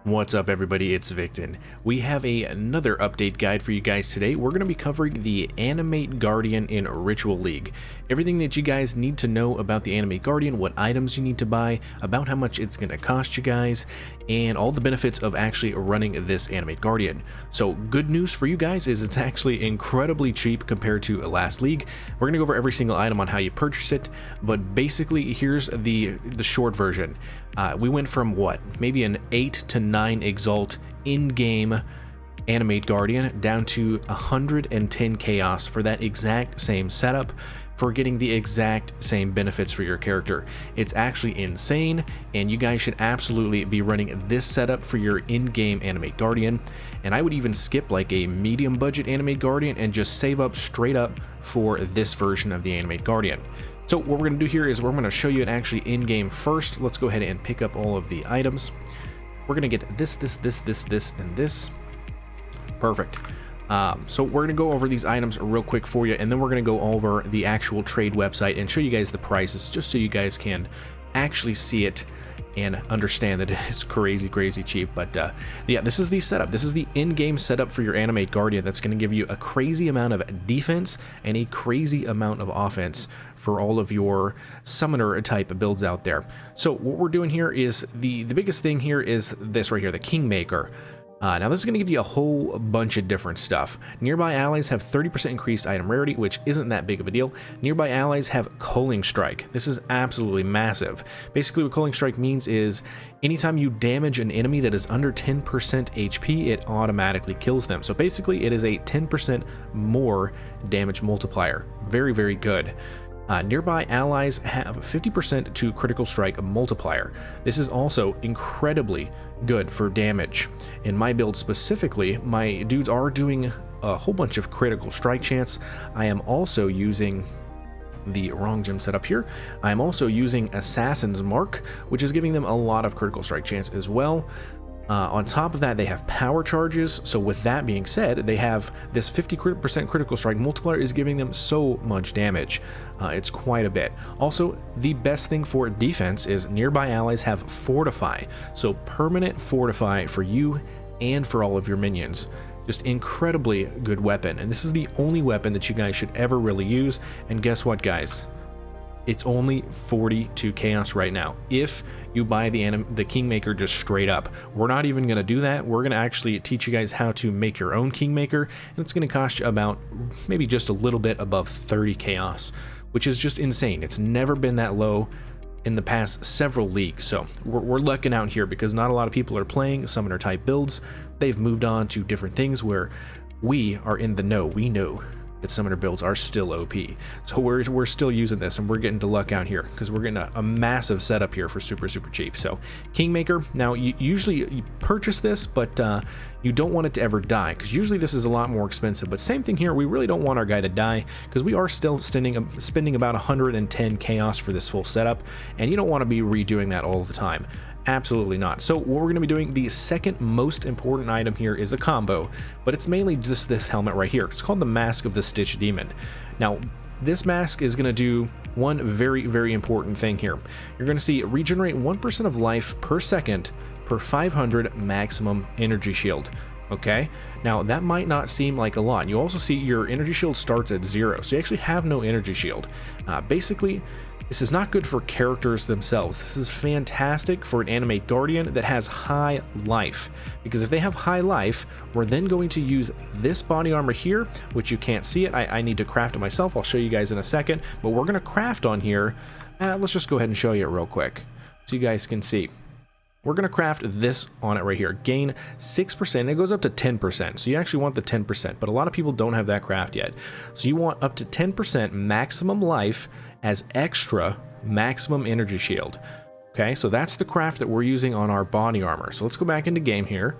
What's up everybody, it's Victon. We have another update guide for you guys today. We're going to be covering the Animate Guardian in Ritual League. Everything that you guys need to know about the Animate Guardian, what items you need to buy, about how much it's going to cost you guys, and all the benefits of actually running this Animate Guardian. So good news for you guys is it's actually incredibly cheap compared to last league. We're going to go over every single item on how you purchase it, but basically here's the short version. We went from what, maybe an 8 to 9 Exalt in-game Animate Guardian down to 110 Chaos for that exact same setup, for getting the exact same benefits for your character. It's actually insane, and you guys should absolutely be running this setup for your in-game Animate Guardian. And I would even skip like a medium budget Animate Guardian and just save up straight up for this version of the Animate Guardian. So what we're going to do here is we're going to show you it actually in-game first. Let's go ahead and pick up all of the items. We're going to get this, and this. Perfect. So we're going to go over these items real quick for you, and then we're going to go over the actual trade website and show you guys the prices, just so you guys can actually see it and understand that it's crazy cheap. But yeah, this is the setup. This is the in-game setup for your Animate Guardian that's going to give you a crazy amount of defense and a crazy amount of offense for all of your summoner type builds out there. So what we're doing here is the biggest thing here is this right here, the Kingmaker. Now this is going to give you a whole bunch of different stuff. Nearby allies have 30% increased item rarity, which isn't that big of a deal. Nearby allies have Culling Strike. This is absolutely massive. Basically what Culling Strike means is anytime you damage an enemy that is under 10% HP, it automatically kills them. So basically it is a 10% more damage multiplier. Very good. Nearby allies have 50% to critical strike multiplier. This is also incredibly good for damage. In my build specifically, my dudes are doing a whole bunch of critical strike chance. I am also using the wrong gem setup here. I'm also using Assassin's Mark, which is giving them a lot of critical strike chance as well. On top of that, they have power charges. So with that being said, they have this 50% critical strike multiplier is giving them so much damage. It's quite a bit. Also, the best thing for defense is nearby allies have Fortify. So permanent Fortify for you and for all of your minions. Just incredibly good weapon. And this is the only weapon that you guys should ever really use. And guess what, guys? It's only 42 Chaos right now if you buy the Kingmaker just straight up. We're not even going to do that. We're going to actually teach you guys how to make your own Kingmaker, and it's going to cost you about maybe just a little bit above 30 Chaos, which is just insane. It's never been that low in the past several leagues, so we're lucking out here because not a lot of people are playing summoner type builds. They've moved on to different things where we are in the know. We know that summoner builds are still OP. So we're still using this, and we're getting to luck out here because we're getting a massive setup here for super cheap. So Kingmaker, now you usually purchase this, but you don't want it to ever die because usually this is a lot more expensive. But same thing here, we really don't want our guy to die because we are still spending about 110 Chaos for this full setup, and you don't want to be redoing that all the time. Absolutely not. So what we're going to be doing, the second most important item here is a combo, but it's mainly just this helmet right here. It's called the Mask of the Stitch Demon. Now this mask is going to do one very important thing here. You're going to see regenerate 1% of life per second per 500 maximum energy shield. Okay, now that might not seem like a lot. You also see your energy shield starts at 0, so you actually have no energy shield. Basically, this is not good for characters themselves. This is fantastic for an Animate Guardian that has high life, because if they have high life, we're then going to use this body armor here, which you can't see it. I need to craft it myself. I'll show you guys in a second, but we're going to craft on here. Let's just go ahead and show you it real quick so you guys can see. We're going to craft this on it right here. Gain 6%. It goes up to 10%. So you actually want the 10%, but a lot of people don't have that craft yet. So you want up to 10% maximum life as extra maximum energy shield. Okay, so that's the craft that we're using on our body armor. So let's go back into game here.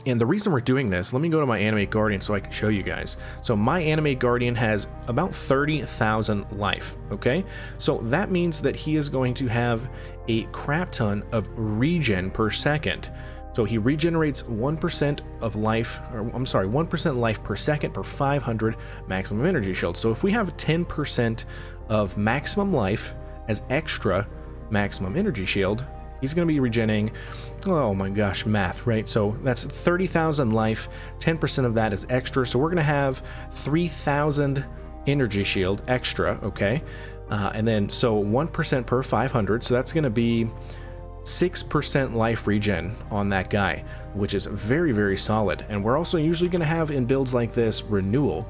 And the reason we're doing this, let me go to my Animate Guardian so I can show you guys. So my Animate Guardian has about 30,000 life, okay? So that means that he is going to have a crap ton of regen per second. So he regenerates 1% of life, or I'm sorry, 1% life per second per 500 maximum energy shield. So if we have 10% of maximum life as extra maximum energy shield, he's going to be regenerating, oh my gosh, math, right? So that's 30,000 life, 10% of that is extra, so we're going to have 3,000 energy shield extra, okay? And then, so 1% per 500, so that's going to be 6% life regen on that guy, which is very, very solid. And we're also usually going to have in builds like this renewal,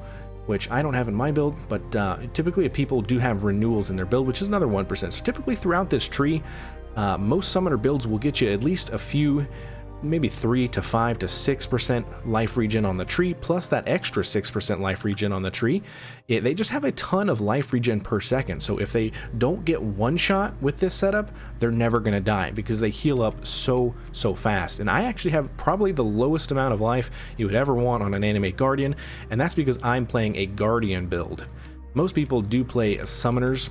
which I don't have in my build, but typically people do have renewals in their build, which is another 1%. So typically throughout this tree, most summoner builds will get you at least a few, maybe 3 to 5 to 6% life regen on the tree, plus that extra 6% life regen on the tree. They just have a ton of life regen per second. So if they don't get one shot with this setup, they're never going to die because they heal up so fast. And I actually have probably the lowest amount of life you would ever want on an Animate Guardian, and that's because I'm playing a Guardian build. Most people do play summoners.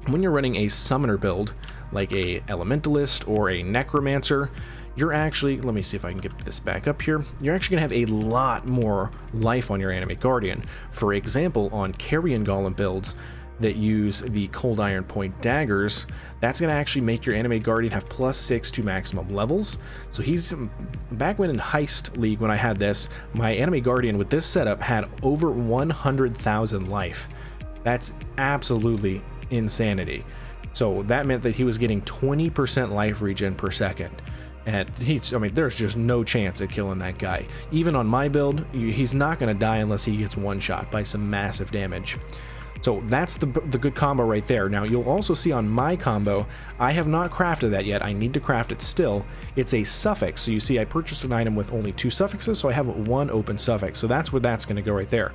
When you're running a summoner build, like a Elementalist or a Necromancer, you're actually, let me see if I can get this back up here, you're actually going to have a lot more life on your Animate Guardian. For example, on Carrion Golem builds that use the Cold Iron Point daggers, that's going to actually make your Animate Guardian have +6 to maximum levels. So he's, back when in Heist League when I had this, my Animate Guardian with this setup had over 100,000 life. That's absolutely insanity. So that meant that he was getting 20% life regen per second. And I mean, there's just no chance of killing that guy. Even on my build, he's not going to die unless he gets one shot by some massive damage. So that's the good combo right there. Now you'll also see on my combo, I have not crafted that yet. I need to craft it still. It's a suffix. So you see I purchased an item with only 2 suffixes, so I have 1 open suffix. So that's where that's going to go right there.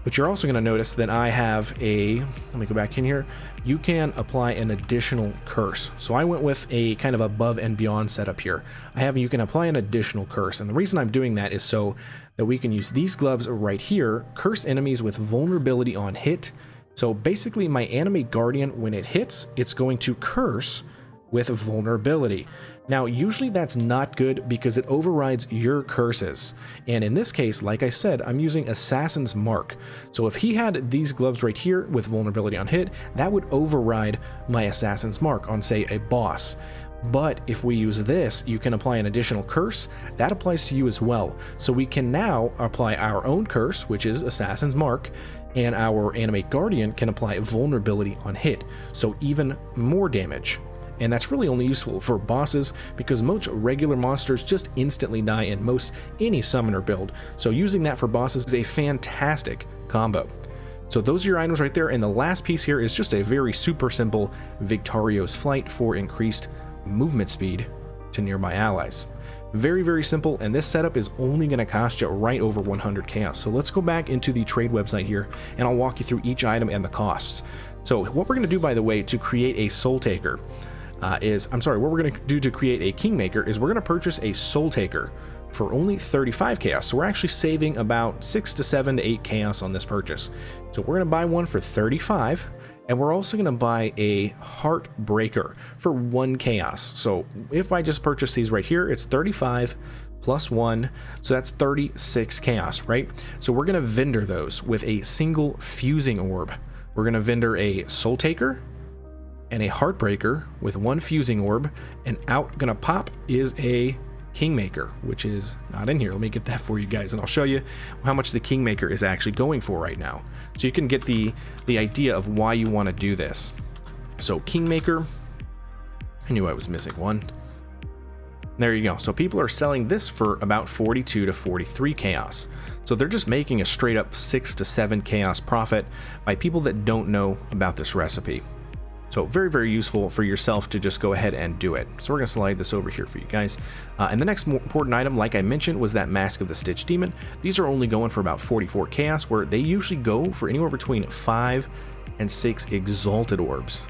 But you're also going to notice that I have a, let me go back in here, you can apply an additional curse. So I went with a kind of above and beyond setup here. You can apply an additional curse, and the reason I'm doing that is so that we can use these gloves right here, curse enemies with vulnerability on hit. So basically my Animate Guardian, when it hits, it's going to curse with vulnerability. Now, usually that's not good because it overrides your curses. And in this case, like I said, I'm using Assassin's Mark. So if he had these gloves right here with vulnerability on hit, that would override my Assassin's Mark on, say, a boss. But if we use this, you can apply an additional curse. That applies to you as well. So we can now apply our own curse, which is Assassin's Mark, and our Animate Guardian can apply vulnerability on hit. So even more damage. And that's really only useful for bosses because most regular monsters just instantly die in most any summoner build. So using that for bosses is a fantastic combo. So those are your items right there, and the last piece here is just a very super simple Victorio's Flight for increased movement speed to nearby allies. Very, very simple, and this setup is only going to cost you right over 100 chaos. So let's go back into the trade website here, and I'll walk you through each item and the costs. So what we're going to do, by the way, to create a Soul Taker, what we're going to do to create a Kingmaker is we're going to purchase a Soul Taker for only 35 chaos. So we're actually saving about 6 to 7 to 8 chaos on this purchase. So we're going to buy one for 35, and we're also going to buy a Heartbreaker for 1 chaos. So if I just purchase these right here, it's 35 plus 1, so that's 36 chaos, right? So we're going to vendor those with a single fusing orb. We're going to vendor a Soul Taker and a Heartbreaker with 1 fusing orb, and out gonna pop is a Kingmaker, which is not in here. Let me get that for you guys, and I'll show you how much the Kingmaker is actually going for right now, so you can get the idea of why you want to do this. So Kingmaker, I knew I was missing one. There you go. So people are selling this for about 42 to 43 chaos. So they're just making a straight up 6 to 7 chaos profit by people that don't know about this recipe. So very, very useful for yourself to just go ahead and do it. So we're going to slide this over here for you guys. And the next more important item, like I mentioned, was that Mask of the Stitch Demon. These are only going for about 44 chaos, where they usually go for anywhere between 5 and 6 Exalted Orbs,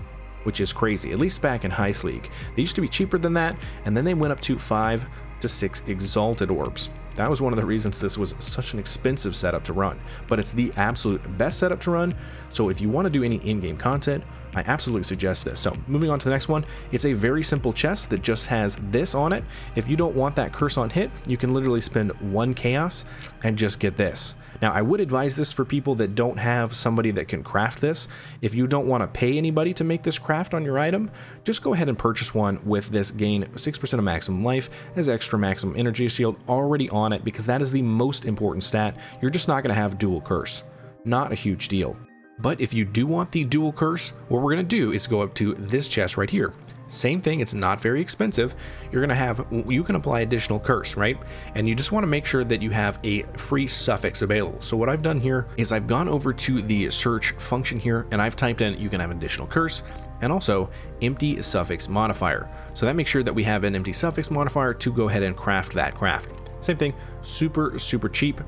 which is crazy, at least back in Heist League. They used to be cheaper than that, and then they went up to 5 to 6 Exalted Orbs. That was one of the reasons this was such an expensive setup to run, but it's the absolute best setup to run. So if you want to do any in-game content, I absolutely suggest this. So moving on to the next one, it's a very simple chest that just has this on it. If you don't want that curse on hit, you can literally spend 1 chaos and just get this. Now, I would advise this for people that don't have somebody that can craft this. If you don't want to pay anybody to make this craft on your item, just go ahead and purchase one with this gain 6% of maximum life as extra maximum energy shield already on it, because that is the most important stat. You're just not going to have dual curse. Not a huge deal. But if you do want the dual curse, what we're going to do is go up to this chest right here. Same thing, it's not very expensive. You're going to have, you can apply additional curse, right? And you just want to make sure that you have a free suffix available. So what I've done here is I've gone over to the search function here and I've typed in, you can have additional curse and also empty suffix modifier. So that makes sure that we have an empty suffix modifier to go ahead and craft that craft. Same thing, super cheap.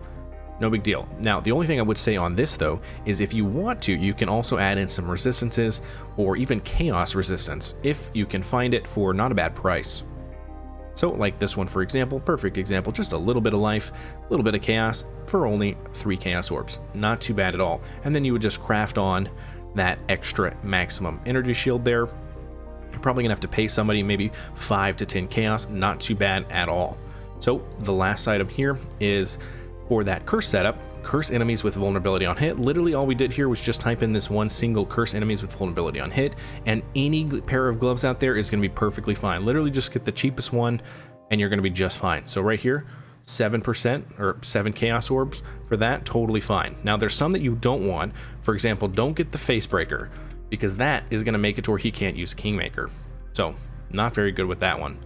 No big deal. Now, the only thing I would say on this though, is if you want to, you can also add in some resistances or even chaos resistance if you can find it for not a bad price. So like this one, for example, perfect example, just a little bit of life, a little bit of chaos for only 3 chaos orbs. Not too bad at all. And then you would just craft on that extra maximum energy shield there. You're probably gonna have to pay somebody maybe 5 to 10 chaos, not too bad at all. So the last item here is for that curse setup, curse enemies with vulnerability on hit. Literally all we did here was just type in this one single curse enemies with vulnerability on hit, and any pair of gloves out there is going to be perfectly fine. Literally just get the cheapest one and you're going to be just fine. So right here, 7% or 7 chaos orbs for that, totally fine. Now there's some that you don't want. For example, don't get the face breaker because that is going to make it to where he can't use Kingmaker. So not very good with that one.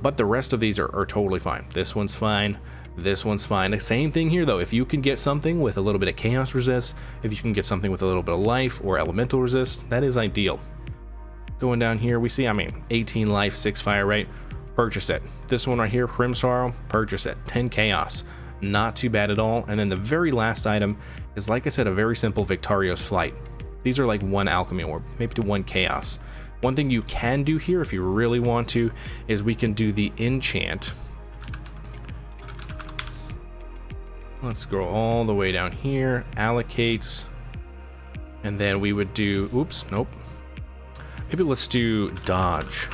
But the rest of these are totally fine. This one's fine. This one's fine. The same thing here though. If you can get something with a little bit of chaos resist, if you can get something with a little bit of life or elemental resist, that is ideal. Going down here, we see, 18 life, 6 fire rate. Purchase it. This one right here, Prim Sorrow, purchase it. 10 chaos. Not too bad at all. And then the very last item is, like I said, a very simple Victorio's Flight. These are like 1 alchemy orb, maybe to 1 chaos. One thing you can do here if you really want to is we can do the enchant. Let's scroll all the way down here, allocates, and then we would do, oops, nope. Maybe let's do dodge,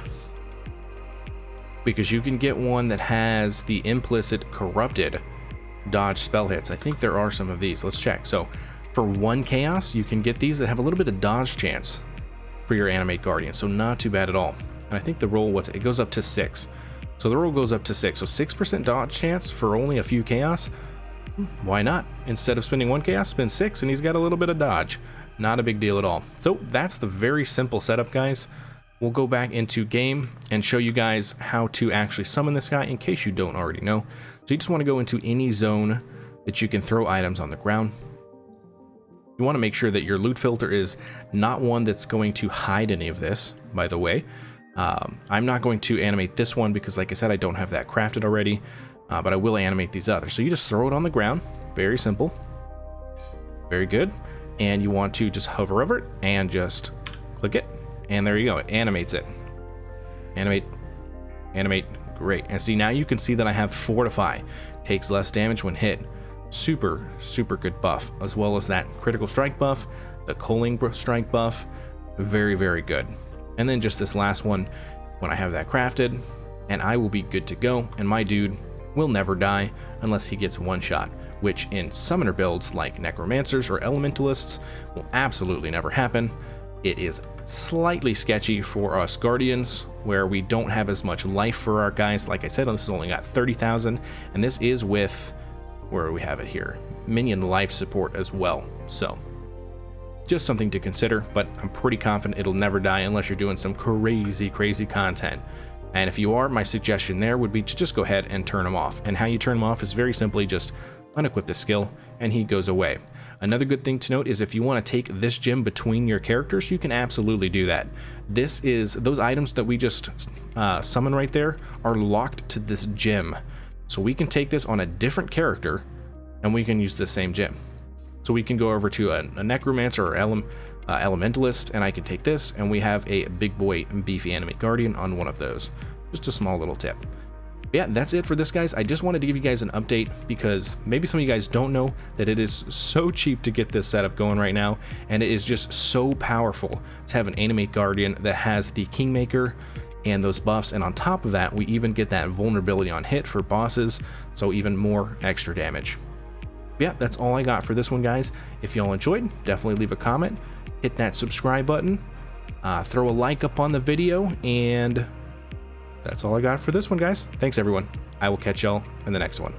because you can get one that has the implicit corrupted dodge spell hits. I think there are some of these. Let's check. So for 1 chaos, you can get these that have a little bit of dodge chance for your Animate Guardian. So not too bad at all. And I think the roll, it goes up to 6. So the roll goes up to 6. So 6% dodge chance for only a few chaos. Why not? Instead of spending 1 chaos, spend 6 and he's got a little bit of dodge. Not a big deal at all. So that's the very simple setup, guys. We'll go back into game and show you guys how to actually summon this guy in case you don't already know. So you just want to go into any zone that you can throw items on the ground. You want to make sure that your loot filter is not one that's going to hide any of this, by the way. I'm not going to animate this one because, like I said, I don't have that crafted already. But I will animate these others. So you just throw it on the ground. Very simple. Very good. And you want to just hover over it and just click it. And there you go. It animates it. Animate. Animate. Great. And see, now you can see that I have Fortify. Takes less damage when hit. Super good buff. As well as that critical strike buff. The culling strike buff. Very good. And then just this last one, when I have that crafted, and I will be good to go. And my dude will never die unless he gets 1 shot, which in summoner builds like necromancers or elementalists will absolutely never happen. It is slightly sketchy for us guardians where we don't have as much life for our guys. Like I said, this has only got 30,000, and this is with, where do we have it here, minion life support as well. So just something to consider, but I'm pretty confident it'll never die unless you're doing some crazy content. And if you are, my suggestion there would be to just go ahead and turn him off. And how you turn him off is very simply just unequip the skill and he goes away. Another good thing to note is if you want to take this gem between your characters, you can absolutely do that. This is, those items that we just summon right there are locked to this gem. So we can take this on a different character and we can use the same gem. So we can go over to a necromancer or elementalist, and I can take this, and we have a big boy beefy Animate Guardian on one of those. Just a small little tip. Yeah, that's it for this, guys. I just wanted to give you guys an update because maybe some of you guys don't know that it is so cheap to get this setup going right now, and it is just so powerful to have an Animate Guardian that has the Kingmaker and those buffs, and on top of that, we even get that vulnerability on hit for bosses, so even more extra damage. Yeah, that's all I got for this one, guys. If y'all enjoyed, definitely leave a comment, hit that subscribe button, throw a like up on the video, and that's all I got for this one, guys. Thanks, everyone. I will catch y'all in the next one.